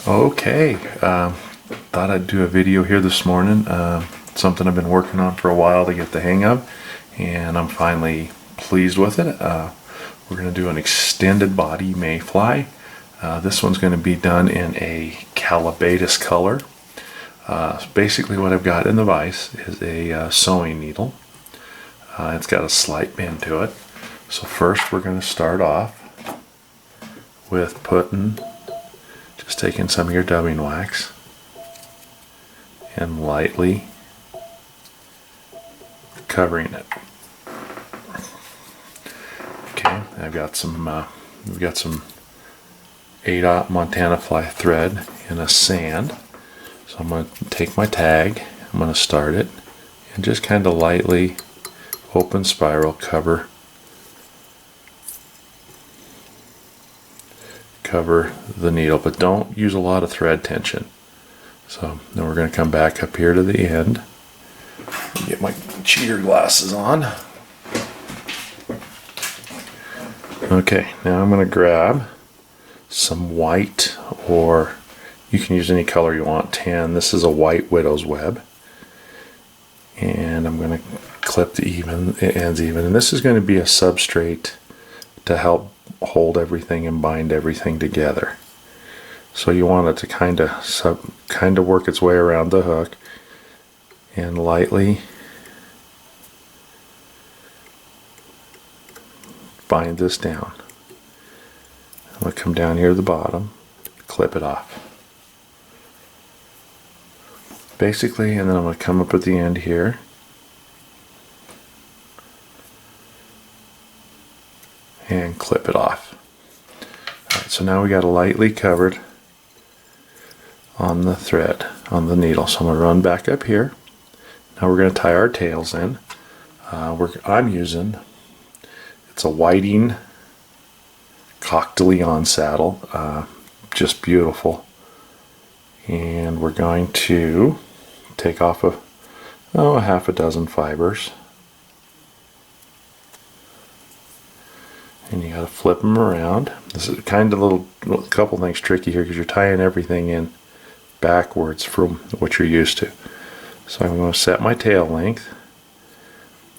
Okay, thought I'd do a video here this morning. Something I've been working on for a while to get the hang of, and I'm finally pleased with it. We're going to do an extended body mayfly. This one's going to be done in a Callibaetis color. Basically what I've got in the vise is a sewing needle. It's got a slight bend to it. So first we're going to start off with just taking some of your dubbing wax and lightly covering it. Okay, I've got we've got some 8/0 Montana fly thread in a sand. So I'm going to take my tag, I'm going to start it, and just kind of lightly open spiral cover the needle, but don't use a lot of thread tension. So then we're going to come back up here to the end, get my cheater glasses on. Okay, now I'm going to grab some white, or you can use any color you want, tan. This is a white widow's web, and I'm going to clip the ends even, and this is going to be a substrate to help hold everything and bind everything together. So you want it to kind of work its way around the hook and lightly bind this down. I'm going to come down here to the bottom, clip it off. Basically, and then I'm going to come up at the end here and clip it off. Alright, so now we got it lightly covered on the thread, on the needle. So I'm going to run back up here. Now we're going to tie our tails in. I'm using, it's a whiting Coq de Leon saddle, just beautiful. And we're going to take off a half a dozen fibers. And you got to flip them around. This is kind of a couple things tricky here because you're tying everything in backwards from what you're used to. So I'm going to set my tail length,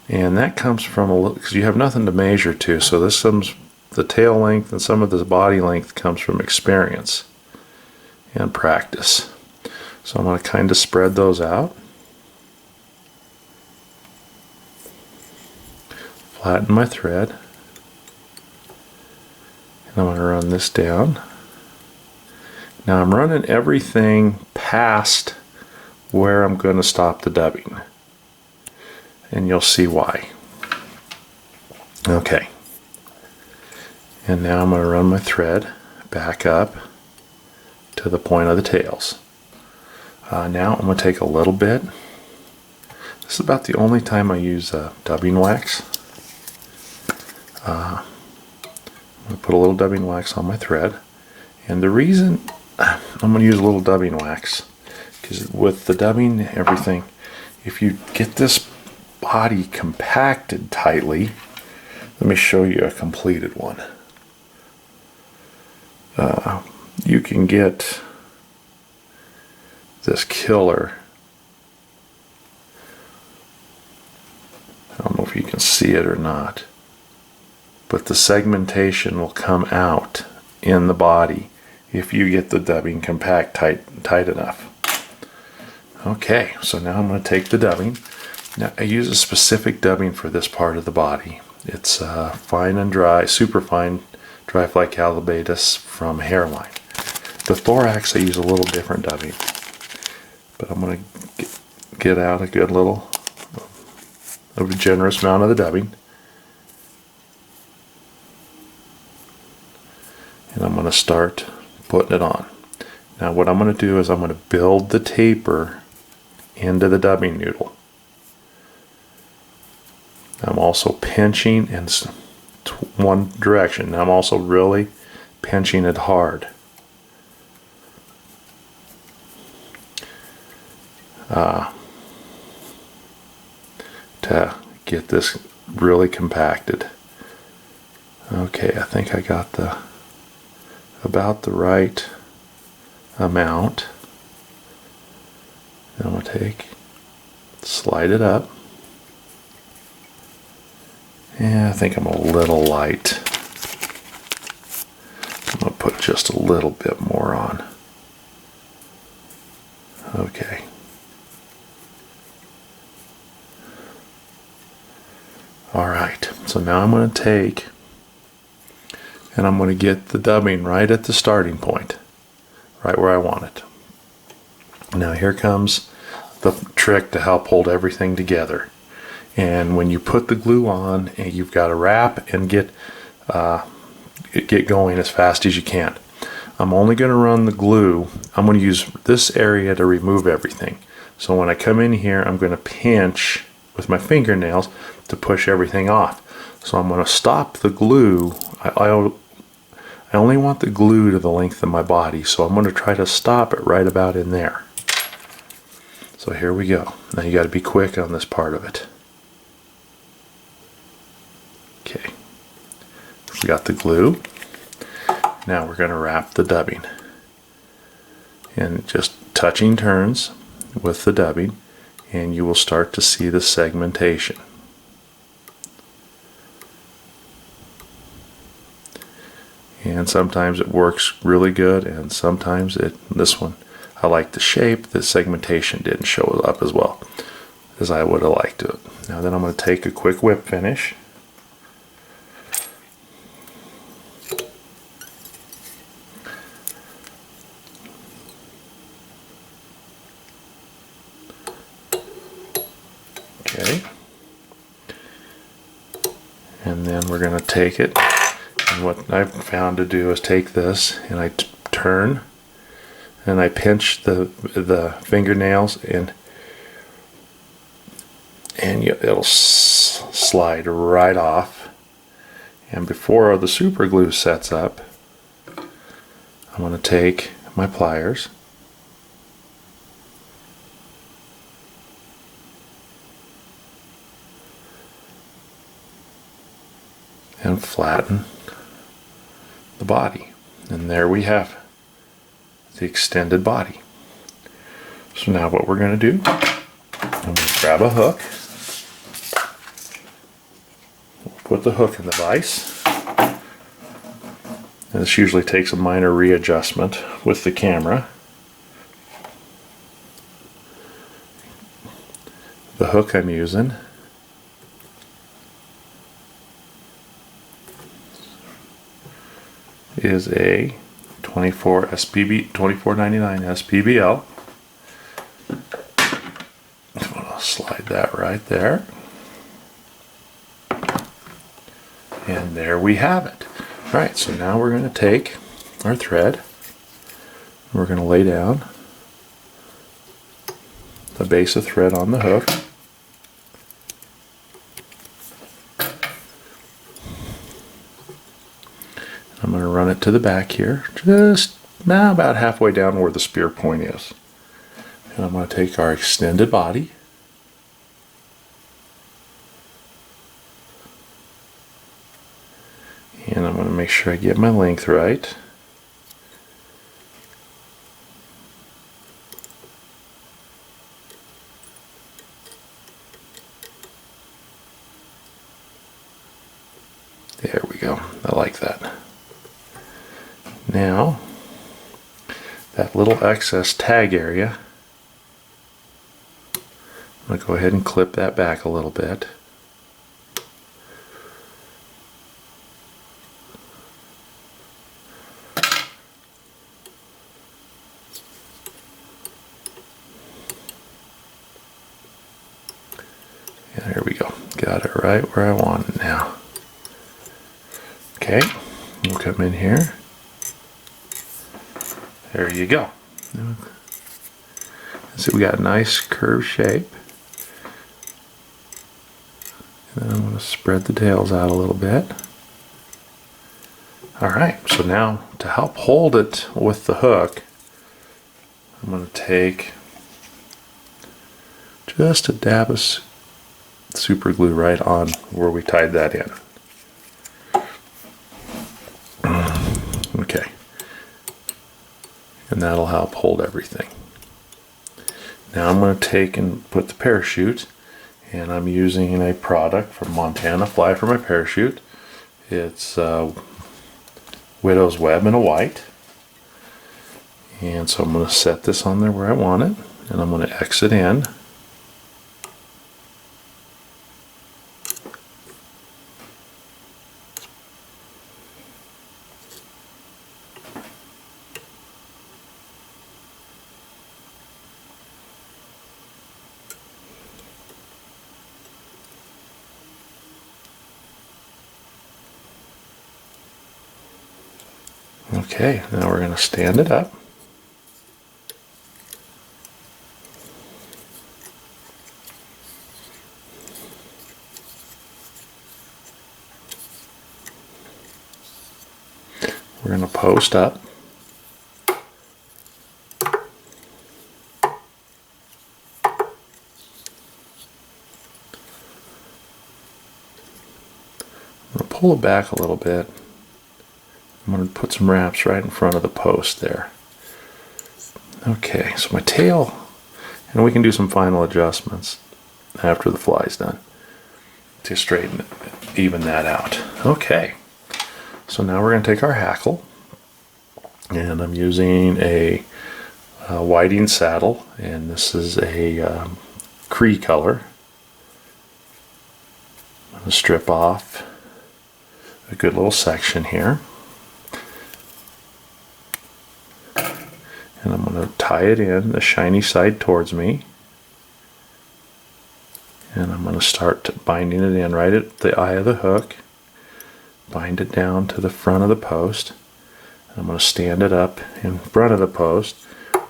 and that comes from because you have nothing to measure to. So the tail length and some of the body length comes from experience and practice. So I'm going to kind of spread those out, flatten my thread. I'm going to run this down. Now I'm running everything past where I'm going to stop the dubbing, and you'll see why. Okay, and now I'm going to run my thread back up to the point of the tails. Now I'm going to take a little bit. This is about the only time I use dubbing wax. I'm going to put a little dubbing wax on my thread, and the reason I'm going to use a little dubbing wax because with the dubbing everything, if you get this body compacted tightly, let me show you a completed one. You can get this killer. I don't know if you can see it or not, but the segmentation will come out in the body if you get the dubbing compact tight enough. Okay, so now I'm going to take the dubbing. Now I use a specific dubbing for this part of the body. It's fine and dry, super fine dry fly Callibaetis from Hairline. The thorax I use a little different dubbing, but I'm going to get out a good little, a generous amount of the dubbing. And I'm going to start putting it on. Now what I'm going to do is I'm going to build the taper into the dubbing noodle. I'm also pinching in one direction. Now I'm also really pinching it hard. To get this really compacted. Okay, I think I got about the right amount. And I'm going to slide it up. Yeah, I think I'm a little light. I'm going to put just a little bit more on. Okay. All right, so now I'm going to take and I'm going to get the dubbing right at the starting point, right where I want it. Now here comes the trick to help hold everything together. And when you put the glue on, and you've got to wrap and get going as fast as you can. I'm only going to run the glue. I'm going to use this area to remove everything. So when I come in here, I'm going to pinch with my fingernails to push everything off. So I'm going to stop the glue. I only want the glue to the length of my body, so I'm going to try to stop it right about in there. So here we go. Now you got to be quick on this part of it. Okay, we got the glue. Now we're going to wrap the dubbing. And just touching turns with the dubbing, and you will start to see the segmentation. And sometimes it works really good, and sometimes this one, I like the shape. The segmentation didn't show up as well as I would have liked it. Now then I'm going to take a quick whip finish. Okay. And then we're going to take it. And what I've found to do is take this and I turn and I pinch the fingernails and it'll slide right off. And before the super glue sets up, I'm going to take my pliers and flatten the body, and there we have the extended body. So now what we're going to do, I'm going to grab a hook, put the hook in the vise, and this usually takes a minor readjustment with the camera. The hook I'm using is a 2499 SPBL. I'll slide that right there. And there we have it. Alright, so now we're going to take our thread. We're going to lay down the base of thread on the hook. I'm going to run it to the back here, just now about halfway down where the spear point is. And I'm going to take our extended body and I'm going to make sure I get my length right. There we go. I like that. Now, that little excess tag area, I'm going to go ahead and clip that back a little bit. And there we go. Got it right where I want it now. Okay, we'll come in here. There you go. See, we got a nice curved shape. And then I'm going to spread the tails out a little bit. Alright, so now to help hold it with the hook, I'm going to take just a dab of super glue right on where we tied that in. Okay. And that'll help hold everything. Now I'm going to take and put the parachute, and I'm using a product from Montana Fly for my parachute. It's Widow's Web in a white. And so I'm going to set this on there where I want it, and I'm going to exit in. Okay, now we're going to stand it up. We're going to post up. I'm going to pull it back a little bit. I'm going to put some wraps right in front of the post there. Okay, so my tail, and we can do some final adjustments after the fly's done to straighten it, even that out. Okay, so now we're going to take our hackle, and I'm using a whiting saddle, and this is a Cree color. I'm going to strip off a good little section here. And I'm going to tie it in, the shiny side towards me. And I'm going to start binding it in right at the eye of the hook. Bind it down to the front of the post. And I'm going to stand it up in front of the post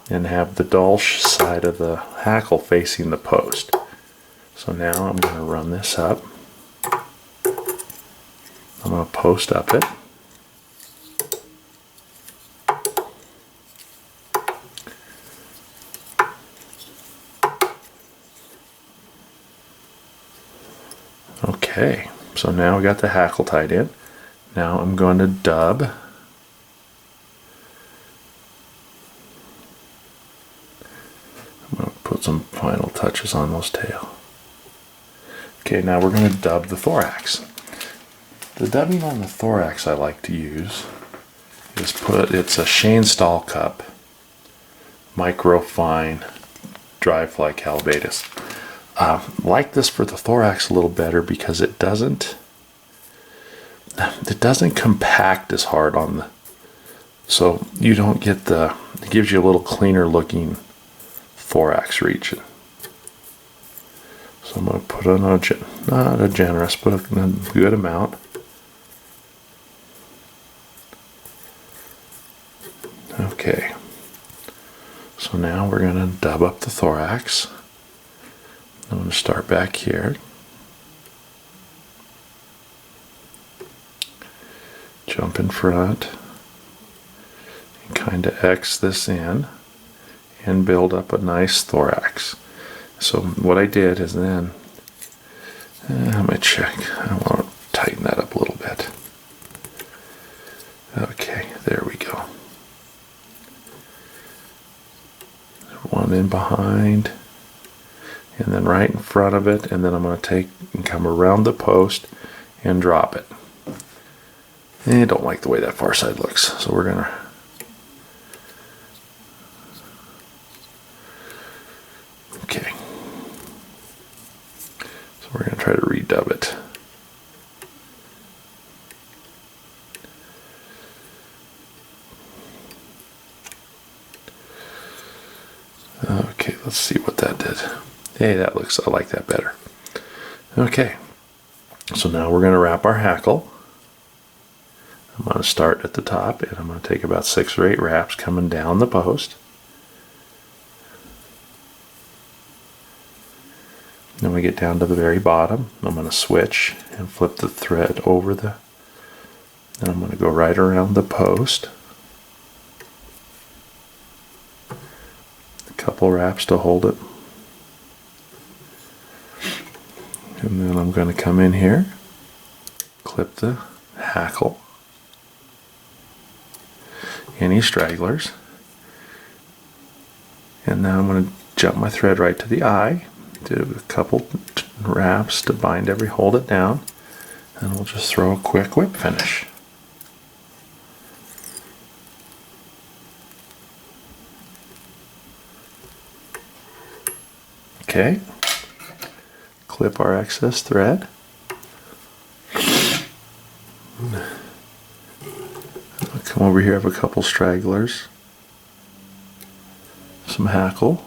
and have the dull side of the hackle facing the post. So now I'm going to run this up. I'm going to post up it. Okay, so now we got the hackle tied in. Now I'm going to dub. I'm going to put some final touches on those tail. Okay, now we're going to dub the thorax. The dubbing on the thorax I like to use is it's a Shane Stahl cup, microfine, dry fly Callibaetis. Like this for the thorax a little better because it doesn't compact as hard on the, so you don't get it gives you a little cleaner looking thorax region. So I'm going to put on not a generous, but a good amount. Okay, so now we're going to dub up the thorax. I'm going to start back here. Jump in front. And kind of X this in and build up a nice thorax. So what I did is then, let me check. I want to tighten that up a little bit. Okay, there we go. One in behind. And then right in front of it, and then I'm going to take and come around the post and drop it. And I don't like the way that far side looks, so we're going to okay. So we're going to try to redub it. Okay, let's see what that did. Hey, that looks, I like that better. Okay, so now we're going to wrap our hackle. I'm going to start at the top, and I'm going to take about 6 or 8 wraps coming down the post. Then we get down to the very bottom. I'm going to switch and flip the thread over the, and I'm going to go right around the post. A couple wraps to hold it. And then I'm going to come in here, clip the hackle, any stragglers, And now I'm going to jump my thread right to the eye, do a couple wraps to hold it down, and we'll just throw a quick whip finish. Okay, clip our excess thread. I'll come over here, have a couple stragglers, some hackle.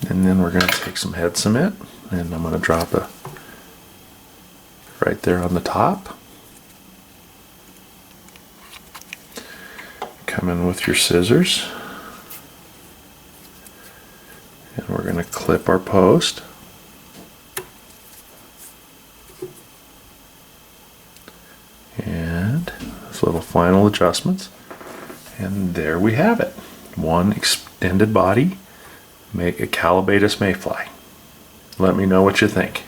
And then we're going to take some head cement, and I'm going to drop it right there on the top. Come in with your scissors, and we're going to clip our post. And those little final adjustments. And there we have it. One extended body, make a Callibaetis mayfly. Let me know what you think.